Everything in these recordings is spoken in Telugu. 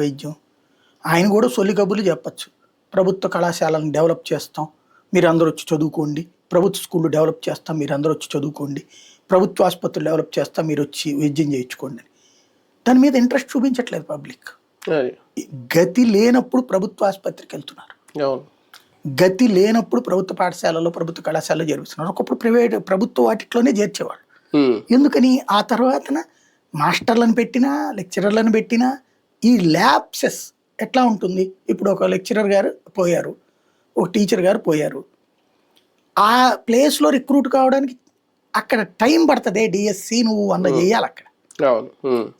వైద్యం ఆయన కూడా సొల్లి కబుర్లు చెప్పచ్చు. ప్రభుత్వ కళాశాలను డెవలప్ చేస్తాం, మీరు అందరూ వచ్చి చదువుకోండి. ప్రభుత్వ స్కూళ్ళు డెవలప్ చేస్తాం, మీరు అందరూ వచ్చి చదువుకోండి. ప్రభుత్వ ఆసుపత్రులు డెవలప్ చేస్తాం, మీరు వచ్చి వైద్యం చేయించుకోండి. దాని మీద ఇంట్రెస్ట్ చూపించట్లేదు పబ్లిక్. గతి లేనప్పుడు ప్రభుత్వ ఆసుపత్రికి వెళ్తున్నారు, గతి లేనప్పుడు ప్రభుత్వ పాఠశాలలో ప్రభుత్వ కళాశాలలో చేరుస్తున్నారు. ఒకప్పుడు ప్రభుత్వ వాటిలోనే చేర్చేవాళ్ళు. ఎందుకని? ఆ తర్వాతన మాస్టర్లను పెట్టినా లెక్చరర్లను పెట్టినా ఈ ల్యాప్సెస్ ఎట్లా ఉంటుంది? ఇప్పుడు ఒక లెక్చరర్ గారు పోయారు, ఒక టీచర్ గారు పోయారు, ఆ ప్లేస్లో రిక్రూట్ కావడానికి అక్కడ టైం పడుతుంది. డిఎస్సి నువ్వు 100 చేయాలి అక్కడ.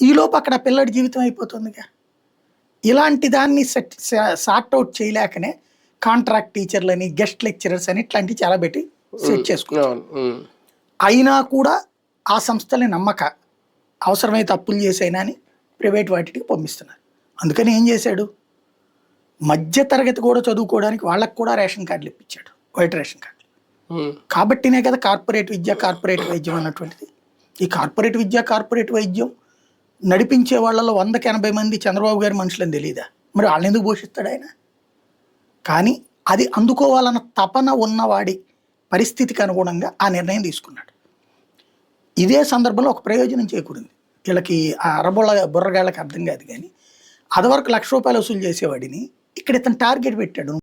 ఈలోపు అక్కడ పిల్లడి జీవితం అయిపోతుందిగా. ఇలాంటి దాన్ని సార్ట్ అవుట్ చేయలేకనే కాంట్రాక్ట్ టీచర్లని, గెస్ట్ లెక్చరర్స్ అని ఇట్లాంటివి చాలా పెట్టి సెట్ చేసుకున్నారు. అయినా కూడా ఆ సంస్థని నమ్మక అవసరమైతే అప్పులు చేసైనా అని ప్రైవేట్ వాటికి పంపిస్తున్నారు. అందుకని ఏం చేశాడు? మధ్య తరగతి కూడా చదువుకోవడానికి వాళ్ళకు కూడా రేషన్ కార్డులు ఇప్పించాడు, వైట్ రేషన్ కార్డులు. కాబట్టినే కదా కార్పొరేట్ విద్య, కార్పొరేట్ వైద్యం అన్నటువంటిది. ఈ కార్పొరేట్ విద్య, కార్పొరేట్ వైద్యం నడిపించే వాళ్ళలో 100కి 80 మంది చంద్రబాబు గారి మనుషులని తెలియదా? మరి వాళ్ళని ఎందుకు పోషిస్తాడు ఆయన? కానీ అది అందుకోవాలన్న తపన ఉన్నవాడి పరిస్థితికి అనుగుణంగా ఆ నిర్ణయం తీసుకున్నాడు. ఇదే సందర్భంలో ఒక ప్రయోజనం చేకూరింది వీళ్ళకి. ఆ బుర్రగాళ్ళకి అర్థం కాదు కానీ, అదివరకు 1,00,000 రూపాయలు వసూలు చేసేవాడిని ఇక్కడ ఇతను టార్గెట్ పెట్టాడు.